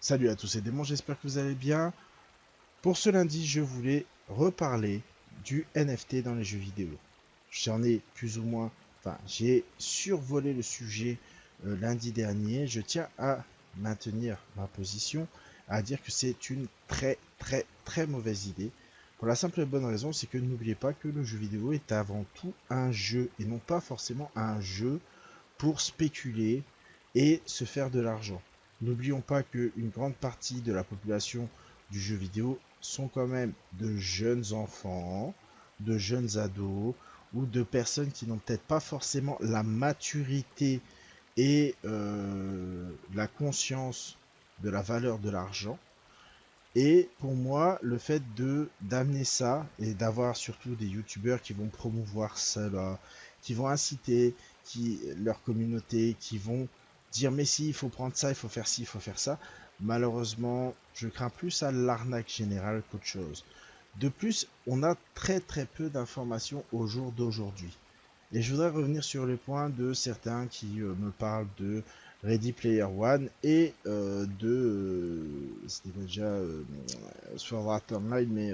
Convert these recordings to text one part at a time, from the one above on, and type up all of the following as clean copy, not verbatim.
Salut à tous et démons, j'espère que vous allez bien. Pour ce lundi, je voulais reparler du NFT dans les jeux vidéo. J'en ai plus ou moins, j'ai survolé le sujet lundi dernier. Je tiens à maintenir ma position, à dire que c'est une très mauvaise idée. Pour la simple et bonne raison, c'est que n'oubliez pas que le jeu vidéo est avant tout un jeu et non pas forcément un jeu pour spéculer et se faire de l'argent. N'oublions pas qu'une grande partie de la population du jeu vidéo sont quand même de jeunes enfants, de jeunes ados ou de personnes qui n'ont peut-être pas forcément la maturité et la conscience de la valeur de l'argent. Et pour moi, le fait de d'amener ça et d'avoir surtout des youtubeurs qui vont promouvoir cela, qui vont inciter leur communauté, qui vont dire mais si, il faut prendre ça, il faut faire ci, il faut faire ça. Malheureusement, je crains plus à l'arnaque générale qu'autre chose. De plus, on a très peu d'informations au jour d'aujourd'hui. Et je voudrais revenir sur le point de certains qui me parlent de Ready Player One et c'était déjà Sword Art Online, mais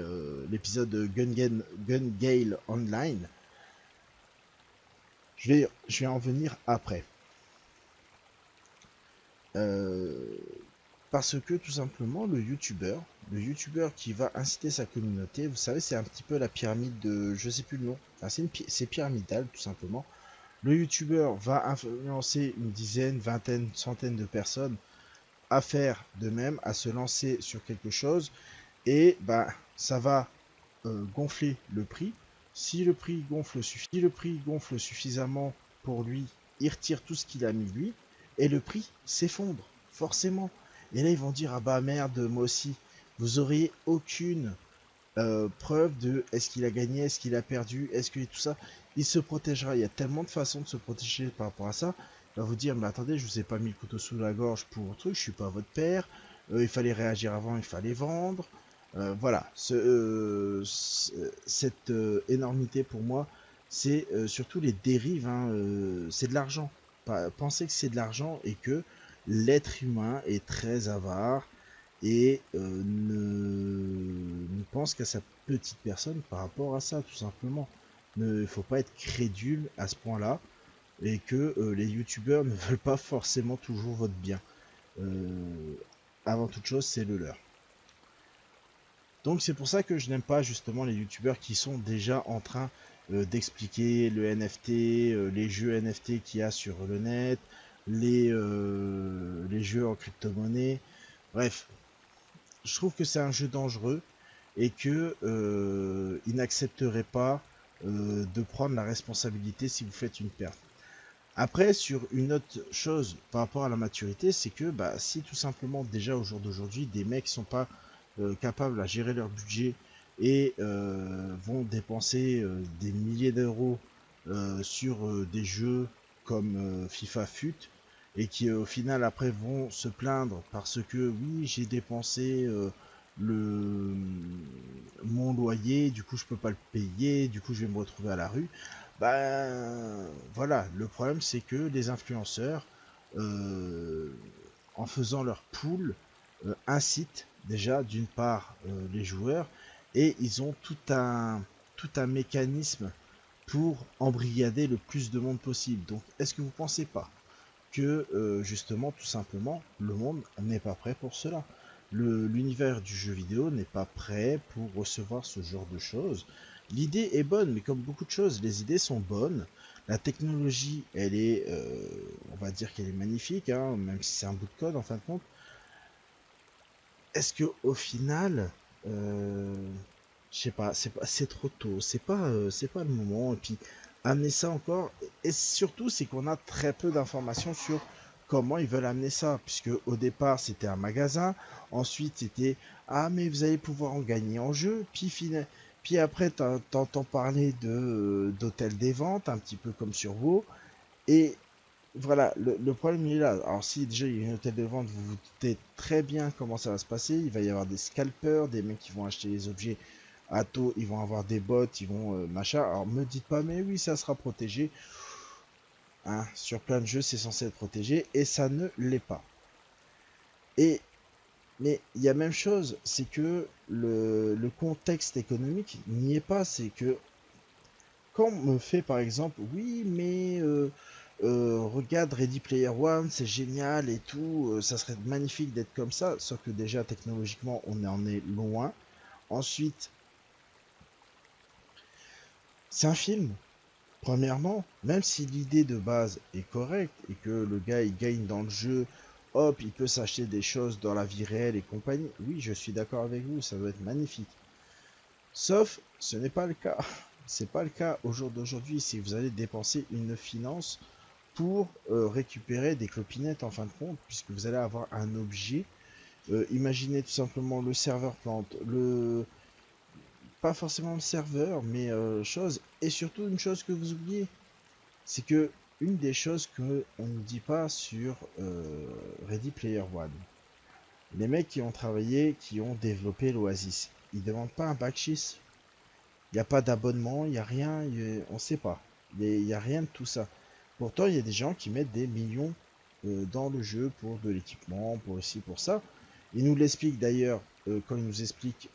l'épisode Gun Gale Online. Je vais en venir après. Euh, Parce que tout simplement, le YouTuber qui va inciter sa communauté, vous savez, c'est un petit peu la pyramide de, je sais plus le nom, enfin, c'est pyramidal tout simplement. Le youtubeur va influencer une dizaine, vingtaine, centaine de personnes à faire de même, à se lancer sur quelque chose, et bah, ça va gonfler le prix. Si le prix gonfle suffisamment pour lui, il retire tout ce qu'il a mis lui, et le prix s'effondre, forcément. Et là, ils vont dire, ah bah merde, moi aussi. Vous auriez aucune preuve de est-ce qu'il a gagné, est-ce qu'il a perdu, est-ce que tout ça, il se protégera. Il y a tellement de façons de se protéger par rapport à ça. Il va vous dire, mais attendez, je vous ai pas mis le couteau sous la gorge pour un truc, je suis pas votre père. Il fallait réagir avant, il fallait vendre. Voilà, cette énormité pour moi, c'est surtout les dérives. Hein, c'est de l'argent. Pensez que c'est de l'argent et que l'être humain est très avare et ne pense qu'à sa petite personne par rapport à ça, tout simplement. Il ne faut pas être crédule à ce point-là et que les youtubeurs ne veulent pas forcément toujours votre bien. Euh, Avant toute chose, c'est le leur. Donc c'est pour ça que je n'aime pas justement les youtubeurs qui sont déjà en train d'expliquer le NFT, les jeux NFT qu'il y a sur le net, les jeux en crypto-monnaie. Bref, je trouve que c'est un jeu dangereux et que il n'accepterait pas de prendre la responsabilité si vous faites une perte. Après, sur une autre chose par rapport à la maturité, c'est que bah, si tout simplement déjà au jour d'aujourd'hui, des mecs sont pas capables à gérer leur budget et vont dépenser des milliers d'euros sur des jeux comme FIFA FUT et qui au final après vont se plaindre parce que oui j'ai dépensé le mon loyer, du coup je peux pas le payer, du coup je vais me retrouver à la rue. Ben voilà, le problème c'est que les influenceurs, euh, en faisant leur pool, incitent déjà d'une part les joueurs et ils ont tout un mécanisme pour embrigader le plus de monde possible. Donc est-ce que vous pensez pas que justement tout simplement le monde n'est pas prêt pour cela? L'univers du jeu vidéo n'est pas prêt pour recevoir ce genre de choses. L'idée est bonne, mais comme beaucoup de choses, les idées sont bonnes. La technologie, elle est, on va dire qu'elle est magnifique, hein, même si c'est un bout de code en fin de compte. Est-ce que au final, euh, je sais pas, c'est trop tôt, c'est pas le moment. Et puis amener ça encore, et surtout c'est qu'on a très peu d'informations sur comment ils veulent amener ça, puisque au départ c'était un magasin, ensuite c'était ah mais vous allez pouvoir en gagner en jeu, puis après t'entends parler de d'hôtel des ventes, un petit peu comme sur WoW, et voilà, le problème il est là. Alors si déjà il y a une hôtel de vente, vous vous doutez très bien comment ça va se passer. Il va y avoir des scalpers, des mecs qui vont acheter les objets à taux, ils vont avoir des bots, ils vont machin. Alors me dites pas, mais oui, ça sera protégé. Hein, sur plein de jeux, c'est censé être protégé et ça ne l'est pas. Et Mais il y a même chose, c'est que le contexte économique n'y est pas. C'est que quand on me fait par exemple, oui, mais regarde Ready Player One, c'est génial et tout, ça serait magnifique d'être comme ça, sauf que déjà technologiquement on en est loin. Ensuite, c'est un film. Premièrement, même si l'idée de base est correcte et que le gars il gagne dans le jeu, hop, il peut s'acheter des choses dans la vie réelle et compagnie, oui, je suis d'accord avec vous, ça doit être magnifique. Sauf, ce n'est pas le cas. C'est pas le cas au jour d'aujourd'hui si vous allez dépenser une finance pour récupérer des clopinettes en fin de compte, puisque vous allez avoir un objet. Imaginez tout simplement le serveur plante, pas forcément le serveur, mais chose, et surtout une chose que vous oubliez, c'est que une des choses que on ne dit pas sur Ready Player One, les mecs qui ont travaillé, qui ont développé l'Oasis, ils demandent pas un backshis. Il n'y a pas d'abonnement, il n'y a rien, on ne sait pas. Il n'y a rien de tout ça. Pourtant, il y a des gens qui mettent des millions dans le jeu pour de l'équipement, pour ci, pour ça. Ils nous l'expliquent d'ailleurs quand ils nous expliquent,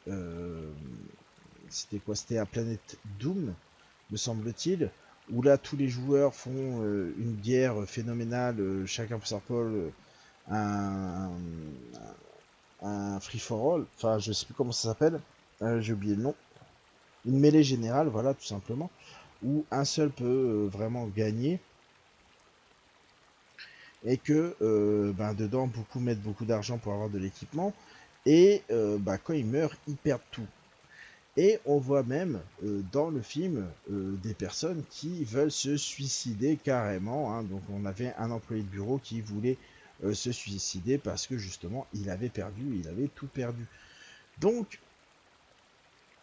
c'était quoi? C'était à Planète Doom, me semble-t-il, où là tous les joueurs font une guerre phénoménale, chacun pour sa pole, un, un free for all, enfin je sais plus comment ça s'appelle, j'ai oublié le nom, une mêlée générale, voilà tout simplement, où un seul peut vraiment gagner et que ben, dedans beaucoup mettent beaucoup d'argent pour avoir de l'équipement et ben, quand ils meurent ils perdent tout. Et on voit même dans le film des personnes qui veulent se suicider carrément, hein. Donc on avait un employé de bureau qui voulait se suicider parce que justement il avait perdu, il avait tout perdu. Donc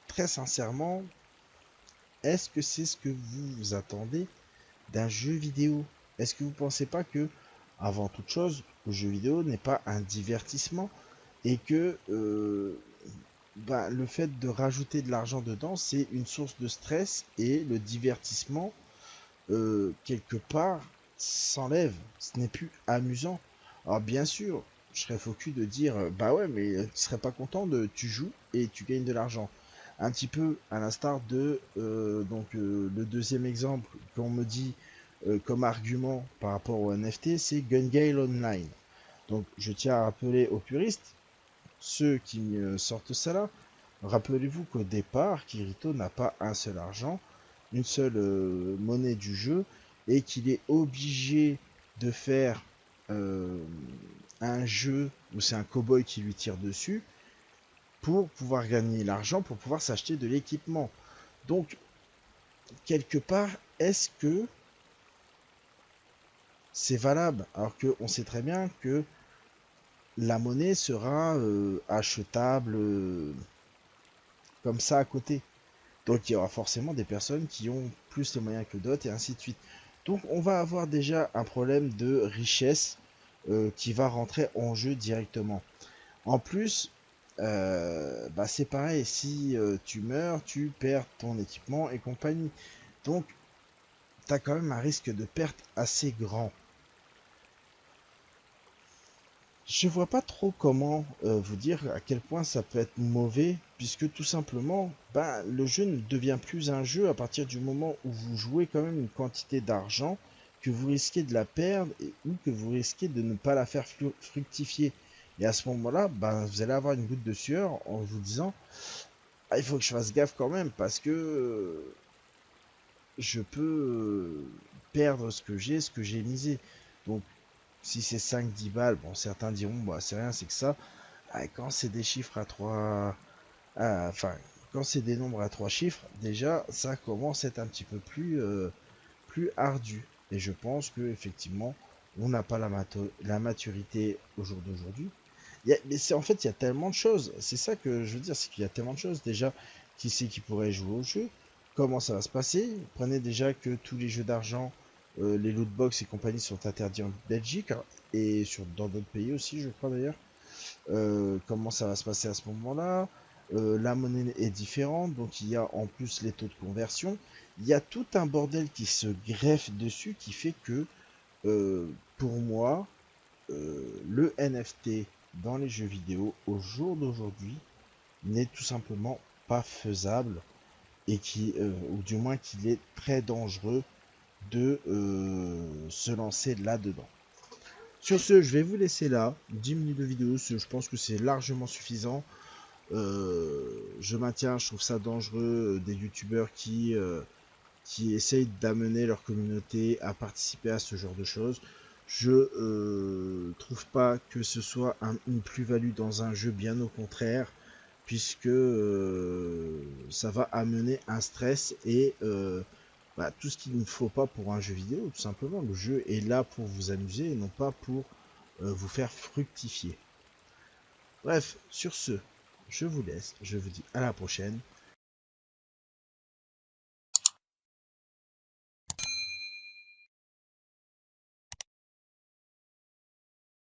très sincèrement, est-ce que c'est ce que vous attendez d'un jeu vidéo? Est-ce que vous pensez pas que, avant toute chose, le jeu vidéo n'est pas un divertissement et que bah, le fait de rajouter de l'argent dedans, c'est une source de stress et le divertissement, quelque part, s'enlève. Ce n'est plus amusant. Alors bien sûr, je serais faux cul de dire, bah ouais, mais tu serais pas content de, tu joues et tu gagnes de l'argent. Un petit peu à l'instar de le deuxième exemple qu'on me dit comme argument par rapport au NFT, c'est Gun Gale Online. Donc je tiens à rappeler aux puristes, ceux qui me sortent ça là, rappelez-vous qu'au départ, Kirito n'a pas un seul argent, une seule monnaie du jeu, et qu'il est obligé de faire euh, un jeu où c'est un cow-boy qui lui tire dessus pour pouvoir gagner l'argent, pour pouvoir s'acheter de l'équipement. Donc, quelque part, est-ce que c'est valable? Alors qu'on sait très bien que la monnaie sera achetable comme ça à côté. Donc il y aura forcément des personnes qui ont plus les moyens que d'autres et ainsi de suite. Donc on va avoir déjà un problème de richesse qui va rentrer en jeu directement. En plus, bah c'est pareil, si tu meurs, tu perds ton équipement et compagnie. Donc tu as quand même un risque de perte assez grand. Je vois pas trop comment vous dire à quel point ça peut être mauvais, puisque tout simplement, ben, le jeu ne devient plus un jeu à partir du moment où vous jouez quand même une quantité d'argent, que vous risquez de la perdre ou que vous risquez de ne pas la faire fructifier. Et à ce moment-là, ben, vous allez avoir une goutte de sueur en vous disant, ah, il faut que je fasse gaffe quand même, parce que je peux perdre ce que j'ai misé. Donc si c'est 5-10 balles, bon certains diront bah c'est rien, c'est que ça. Ah, quand c'est des chiffres à 3, enfin quand c'est des nombres à 3 chiffres, déjà ça commence à être un petit peu plus ardu. Et je pense que effectivement on n'a pas la maturité au jour d'aujourd'hui. Mais c'est en fait il y a tellement de choses. C'est ça que je veux dire, c'est qu'il y a tellement de choses. Déjà, qui c'est qui pourrait jouer au jeu? Comment ça va se passer? Prenez déjà que tous les jeux d'argent, les lootbox et compagnie sont interdits en Belgique, hein, et dans d'autres pays aussi, je crois d'ailleurs. Comment ça va se passer à ce moment-là? La monnaie est différente, donc il y a en plus les taux de conversion. Il y a tout un bordel qui se greffe dessus qui fait que, pour moi, le NFT dans les jeux vidéo au jour d'aujourd'hui n'est tout simplement pas faisable et ou du moins qu'il est très dangereux de se lancer là-dedans. Sur ce, je vais vous laisser là. 10 minutes de vidéo, je pense que c'est largement suffisant. Je maintiens, je trouve ça dangereux des youtubeurs qui essayent d'amener leur communauté à participer à ce genre de choses. Je trouve pas que ce soit une plus-value dans un jeu, bien au contraire, puisque ça va amener un stress et tout ce qu'il ne faut pas pour un jeu vidéo, tout simplement. Le jeu est là pour vous amuser et non pas pour vous faire fructifier. Bref, sur ce, je vous laisse, je vous dis à la prochaine.